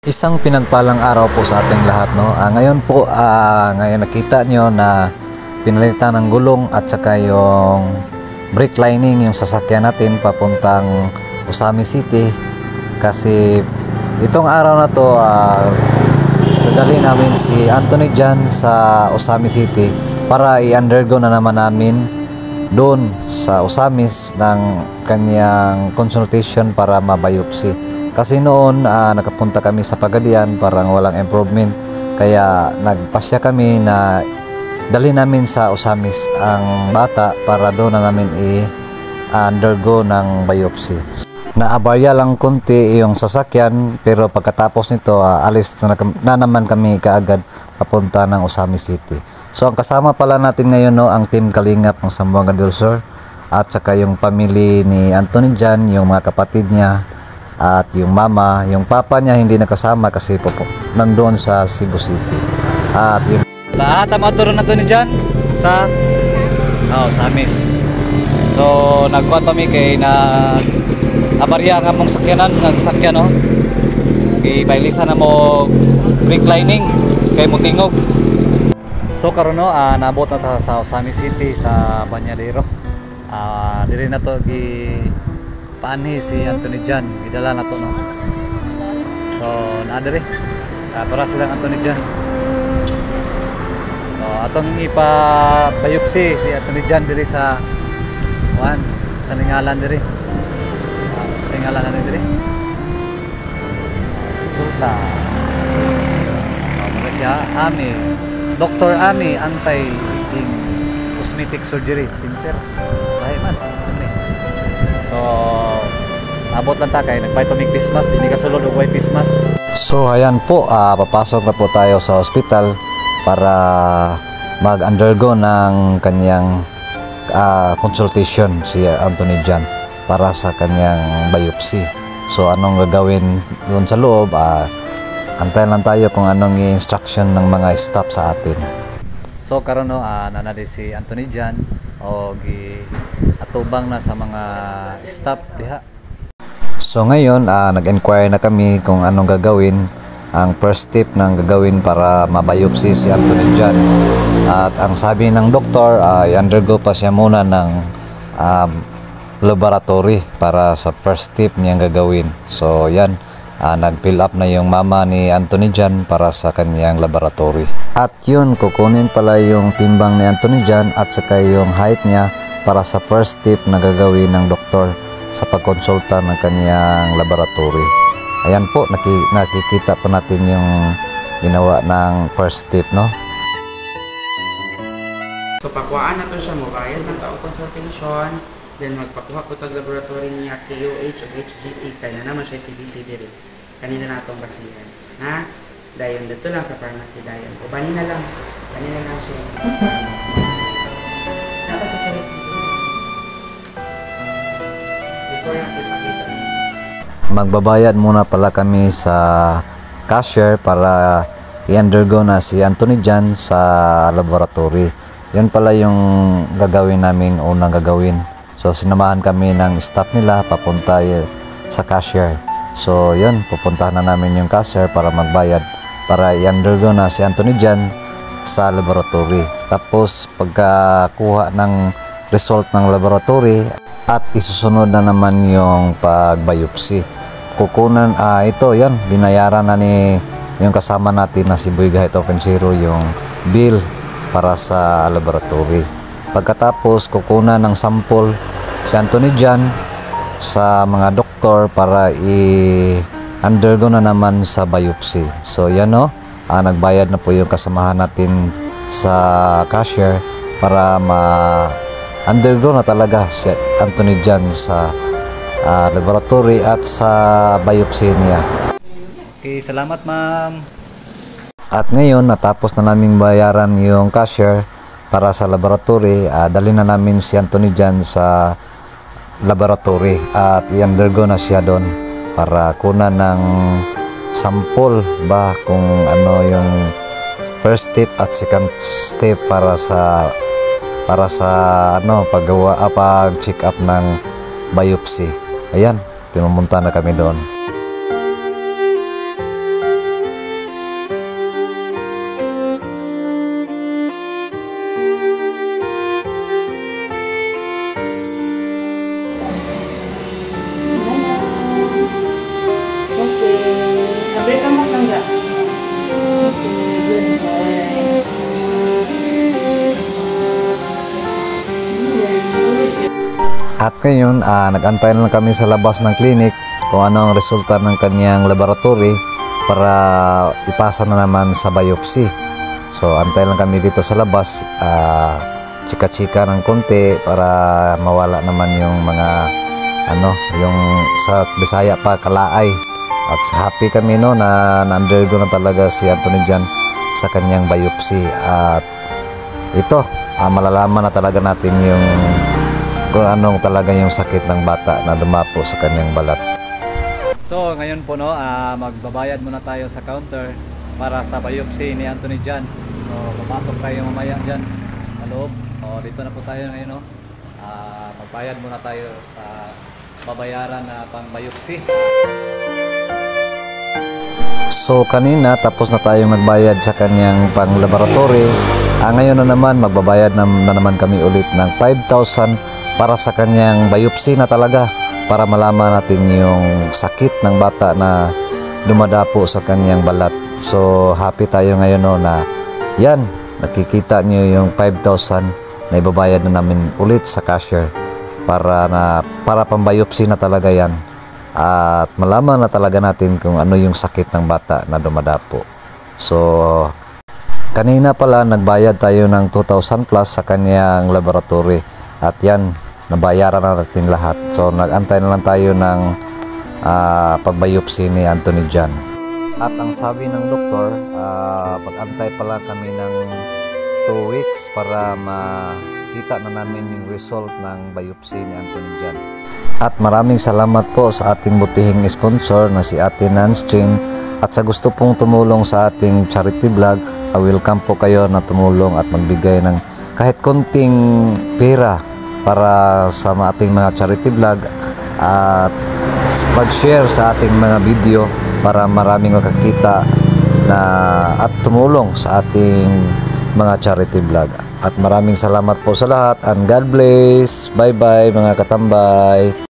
Isang pinagpalang araw po sa ating lahat, no. Ngayon po, ngayon nakita nyo na pinalitan ng gulong at saka yung brake lining yung sasakyan natin papuntang Usami City. Kasi itong araw na to, dadali namin si Anthony dyan sa Usami City para i-undergo na naman namin doon sa Usamis ng kanyang consultation para mabiopsy. Kasi noon nakapunta kami sa Pagadian, parang walang improvement, kaya nagpasya kami na dali namin sa Usamis ang bata para doon na namin i-undergo ng biopsy. Naabarya lang konti yung sasakyan, pero pagkatapos nito alis na naman kami kaagad papunta ng Usami City. So ang kasama pala natin ngayon, no, ang Team Kalingap ng Zamboanga del Sur at saka yung family ni Anthony dyan, yung mga kapatid niya at yung mama. Yung papa niya hindi nakasama kasi nandoon sa Cebu City. At yung tama turon na to ni dyan sa Usamis. So nagkuhan kami kay na abarya nga mong sakyanan, nagsakyan, no, ipailisa na mo brake lining kay mutingog. So karon, no, naabot na ta sa Usami City sa Banyadero. Diri na to paanhi si Anthony dyan, gidala na to, no. So naadiri para silang Anthony dyan. So atong ipa-biopsy si Anthony dyan diri sa sa Lingalan diri. Sa Lingalan na diri Sulta. Mga siya Dr. Ami Anti-Aging Cosmetic Surgery Center. Bahay man. So abot lang ta kay nagpaitomig Christmas, di ka sulod og white Christmas. So ayan po, papasok na po tayo sa hospital para mag-undergo ng kanyang consultation si Anthony dyan para sa kanyang biopsy. So anong gagawin doon sa loob, antayin lang tayo kung anong instruction ng mga staff sa atin. So karon, no, nanali si Anthony dyan o atubang na sa mga staff diha. So ngayon nag-inquire na kami kung anong gagawin, ang first step ng gagawin para mabiopsy si Anthony dyan. At ang sabi ng doktor, i-undergo pa siya muna ng laboratory para sa first step niyang gagawin. So yan, nag-fill up na yung mama ni Anthony dyan para sa kanyang laboratory. At yun, kukunin pala yung timbang ni Anthony dyan at saka yung height niya para sa first step na gagawin ng doktor sa pagkonsulta ng kanyang laboratory. Ayan po, nakikita po natin yung ginawa ng first step, no? So pakuhaan na to siya, mobile ng taong consultation, then magpakuha po tag laboratory niya KUH o HGT, kaya na naman siya CBC diri. Kanina na itong basihan. Ha? Dayon, dito lang sa pharmacy, dayon. O kanina lang siya. Napa sa charity. Before natin makita. Magbabayad muna pala kami sa cashier para i-undergo na si Anthony dyan sa laboratory. Yun pala yung gagawin namin, unang gagawin. So sinamahan kami ng staff nila papunta sa cashier. So yun, pupuntahan na namin yung cashier para magbayad, para i-undergo na si Anthony dyan sa laboratory. Tapos pagkakuha ng result ng laboratory at isusunod na naman yung pag-biopsy, kukunan, ito yan, binayaran na ni yung kasama natin na si Boy Gahit Offensiro yung bill para sa laboratory. Pagkatapos kukunan ng sample si Anthony dyan sa mga doktor para i-undergo na naman sa biopsy. So yan, no, nagbayad na po yung kasamahan natin sa cashier para ma-undergo na talaga si Anthony dyan sa laboratory at sa biopsy niya. Okay, salamat ma'am. At ngayon, natapos na naming bayaran yung cashier para sa laboratory. Dali na namin si Anthony dyan sa laboratory at i-undergo na siya doon para kunan ng sample ba kung ano yung first step at second step para sa pag-check up ng biopsy. Ayan, pinumunta na kami doon. Ngayon, nag-antay na lang kami sa labas ng clinic kung ano ang resulta ng kanyang laboratory para ipasa na naman sa biopsy. So, antay lang kami dito sa labas, chika-chika ng konti para mawala naman yung mga yung sa Bisaya pa kalaay. At happy kami no na na-undergo na talaga si Anthony dyan sa kanyang biopsy. At ito, malalaman na talaga natin yung kung anong talaga yung sakit ng bata na dumapo sa kanyang balat. So ngayon po no, magbabayad muna tayo sa counter para sa biopsy ni Anthony dyan. So papasok tayo mamaya dyan sa loob. O, dito na po tayo ngayon no. Magbayad muna tayo sa babayaran na pang biopsy. So kanina tapos na tayong nagbayad sa kanyang pang laboratory. Ngayon na naman magbabayad na naman kami ulit ng 5,000 para sa kanyang biopsy na talaga, para malaman natin yung sakit ng bata na dumadapo sa kanyang balat. So happy tayo ngayon no, na yan, nakikita nyo yung 5,000 na ibabayad na namin ulit sa cashier para pambiopsy na talaga yan, at malaman na talaga natin kung ano yung sakit ng bata na dumadapo. So kanina pala nagbayad tayo ng 2,000 plus sa kanyang laboratory, at yan, nabayaran na natin lahat. So nag-antay na lang tayo ng pagbiopsy ni Anthony dyan. At ang sabi ng doktor, mag-antay pala kami ng 2 weeks para makita na namin yung result ng biopsy ni Anthony dyan. At maraming salamat po sa ating butihing sponsor na si Ate Nance Chin. At sa gusto pong tumulong sa ating charity vlog, welcome po kayo na tumulong at magbigay ng kahit konting pera para sa ating mga charity vlog, at mag-share sa ating mga video para maraming makakita na at tumulong sa ating mga charity vlog. At maraming salamat po sa lahat, and God bless. Bye bye mga katambay.